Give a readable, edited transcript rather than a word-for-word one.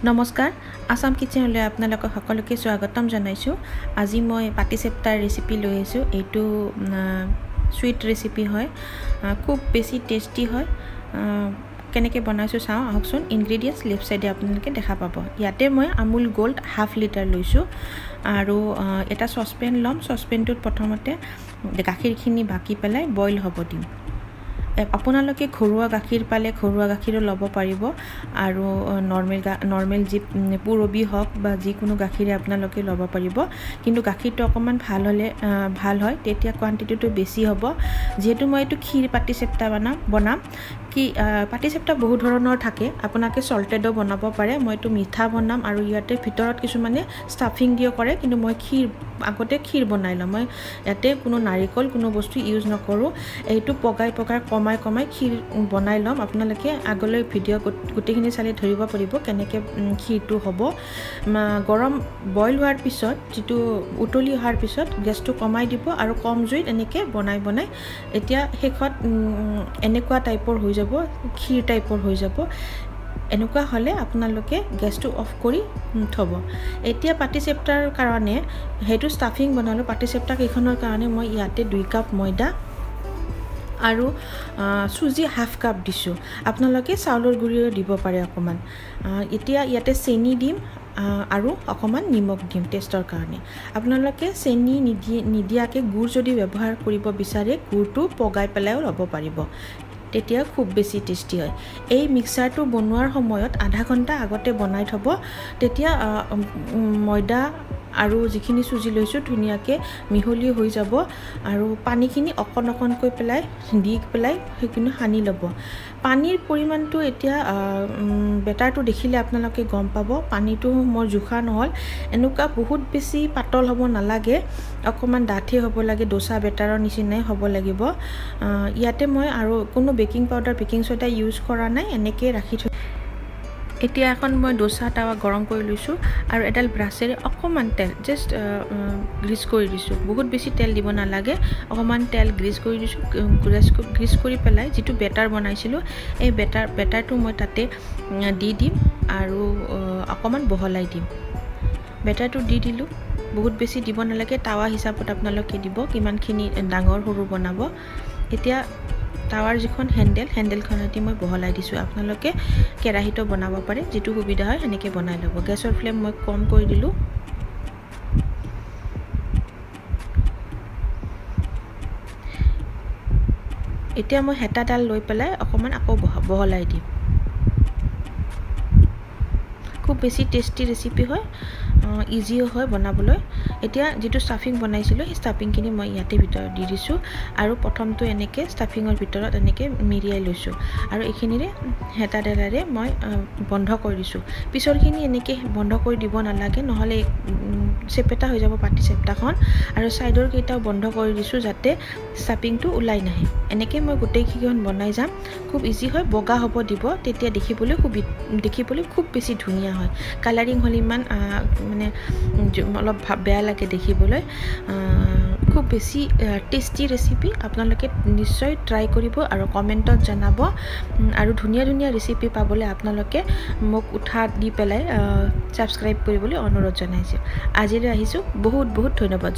নমস্কাৰ আসাম কিচেনলৈ আপোনালোকক সকলোকে স্বাগতম জনাইছো। আজি মই পাটিচেপ্টাৰ ৰেচিপি লৈ আহিছো। এইটো সুইট ৰেচিপি হয়, খুব বেছি টেষ্টি হয়। কেনেকৈ বনাইছো চাওঁ আহকচোন। ইনগ্ৰেডিয়েন্টছ লেফট সাইডে আপোনালোকে দেখা পাব। ইয়াতে মই আমুল গোল্ড হাফ লিটাৰ লৈছো আৰু এটা সসপেন লম। সসপেনটোত প্ৰথমতে গাখীৰখিনি বাকি পেলাই বইল হ'ব দিম। আপোনালোকে ঘৰুৱা গাখীৰ পালে ঘৰুৱা গাখীৰো ল'ব পাৰিব আৰু নৰ্মেল যি পুৰবি হওক বা যিকোনো গাখীৰে আপোনালোকে ল'ব পাৰিব, কিন্তু গাখীৰটো অকণমান ভাল হ'লে ভাল হয়, তেতিয়া কোৱান্টিটিটো বেছি হ'ব। যিহেতু মই এইটো ক্ষীৰ পাটিচেপ্টা বনাম কি পাটিচেপ্টা বহু ধৰণৰ থাকে, আপোনালোকে সল্টেডো বনাব পাৰে। মই এইটো মিঠা বনাম আৰু ইয়াতে ভিতৰত কিছুমানে ষ্টাফিং দিও কৰে, কিন্তু মই আগতে ক্ষীৰ বনাই লম। মই ইয়াতে কোনো নাৰিকল কোনো বস্তু ইউজ নকৰোঁ। এইটো পগাই কমাই ক্ষীৰ বনাই ল'ম। আপোনালোকে আগলৈ ভিডিঅ' গোটেইখিনি চালে ধৰিব পাৰিব কেনেকৈ ক্ষীৰটো হ'ব। গৰম বইল হোৱাৰ পিছত যিটো উতলি অহাৰ পিছত গেছটো কমাই দিব আৰু কম জুইত এনেকৈ বনাই এতিয়া শেষত এনেকুৱা টাইপৰ হৈ যাব, ক্ষীৰ টাইপৰ হৈ যাব। এনেকুৱা হ'লে আপোনালোকে গেছটো অফ কৰি থ'ব। এতিয়া পাটিচেপ্টাৰ কাৰণে সেইটো ষ্টাফিং বনালোঁ। পাটিচেপ্টা কেইখনৰ কাৰণে মই ইয়াতে 2 কাপ ময়দা আৰু চুজি হাফ কাপ দিছোঁ। আপোনালোকে চাউলৰ গুড়িও দিব পাৰে অকণমান। এতিয়া ইয়াতে চেনি দিম আৰু অকণমান নিমখ দিম টেষ্টৰ কাৰণে। আপোনালোকে চেনি নিদিয়াকৈ গুড় যদি ব্যৱহাৰ কৰিব বিচাৰে গুড়টো পগাই পেলাইও ল'ব পাৰিব, তেতিয়া খুব বেছি টেষ্টি হয়। এই মিক্সাৰটো বনোৱাৰ সময়ত আধা ঘণ্টা আগতে বনাই থ'ব, তেতিয়া ময়দা আৰু যিখিনি চুজি লৈছোঁ ধুনীয়াকৈ মিহলি হৈ যাব আৰু পানীখিনি অকণকৈ দি পেলাই সেইখিনি সানি ল'ব। পানীৰ পৰিমাণটো এতিয়া বেটাৰটো দেখিলে আপোনালোকে গম পাব। পানীটো মোৰ জোখা নহ'ল, এনেকুৱা বহুত বেছি পাতল হ'ব নালাগে, অকণমান ডাঠে হ'ব লাগে, ডোচা বেটাৰৰ নিচিনাই হ'ব লাগিব। ইয়াতে মই আৰু কোনো baking powder baking soda use কৰা নাই, এনেকৈ ৰাখি থৈ। এতিয়া এখন মই ডোচা টাৱা গৰম কৰি লৈছোঁ আৰু এডাল ব্ৰাছেৰে অকণমান তেল জাষ্ট গ্ৰীজ কৰি দিছোঁ। বহুত বেছি তেল দিব নালাগে, অকণমান তেল গ্ৰীজ কৰি দিছোঁ। গ্ৰীজ কৰি পেলাই যিটো বেটাৰ বনাইছিলোঁ এই বেটাৰটো মই তাতে দি দিম আৰু অকণমান বহলাই দিম। বেটাৰটো দি দিলোঁ, বহুত বেছি দিব নালাগে। টাৱা হিচাপত আপোনালোকে দিব কিমানখিনি ডাঙৰ সৰু বনাব। এতিয়া টাৱাৰ যিখন হেণ্ডেলখনেদি মই বহলাই দিছোঁ। আপোনালোকে কেৰাহীটো বনাব পাৰে, যিটো সুবিধা হয় সেনেকৈ বনাই ল'ব। গেছৰ ফ্লেম মই কম কৰি দিলোঁ। এতিয়া মই হেতাডাল লৈ পেলাই অকণমান আকৌ বহলাই দিম। খুব বেছি টেষ্টি ৰেচিপি হয়, ইজিও হয় বনাবলৈ। এতিয়া যিটো ষ্টাফিং বনাইছিলোঁ সেই ষ্টাফিংখিনি মই ইয়াতে ভিতৰত দি দিছোঁ আৰু প্ৰথমটো এনেকৈ ষ্টাফিঙৰ ভিতৰত এনেকৈ মেৰিয়াই লৈছোঁ আৰু এইখিনিৰে হেতাডালেৰে মই বন্ধ কৰি দিছোঁ। পিছৰখিনি এনেকৈ বন্ধ কৰি দিব নালাগে, নহ'লে চেপেটা হৈ যাব পাটিচেপ্টাখন। আৰু ছাইডৰ কেইটাও বন্ধ কৰি দিছোঁ যাতে ষ্টাফিংটো ওলাই নাহে। এনেকৈ মই গোটেইকেইখন বনাই যাম। খুব ইজি হয়, বগা হ'ব দিব, তেতিয়া দেখিবলৈ খুব বেছি ধুনীয়া হয়। কালাৰিং হ'লে ইমান মানে অলপ বেয়া লাগে দেখিবলৈ। খুব বেছি টেষ্টি ৰেচিপি, আপোনালোকে নিশ্চয় ট্ৰাই কৰিব আৰু কমেণ্টত জনাব। আৰু ধুনীয়া ৰেচিপি পাবলৈ আপোনালোকে মোক উৎসাহ দি পেলাই ছাবস্ক্ৰাইব কৰিবলৈ অনুৰোধ জনাইছোঁ। আজিলৈ আহিছোঁ, বহুত ধন্যবাদ।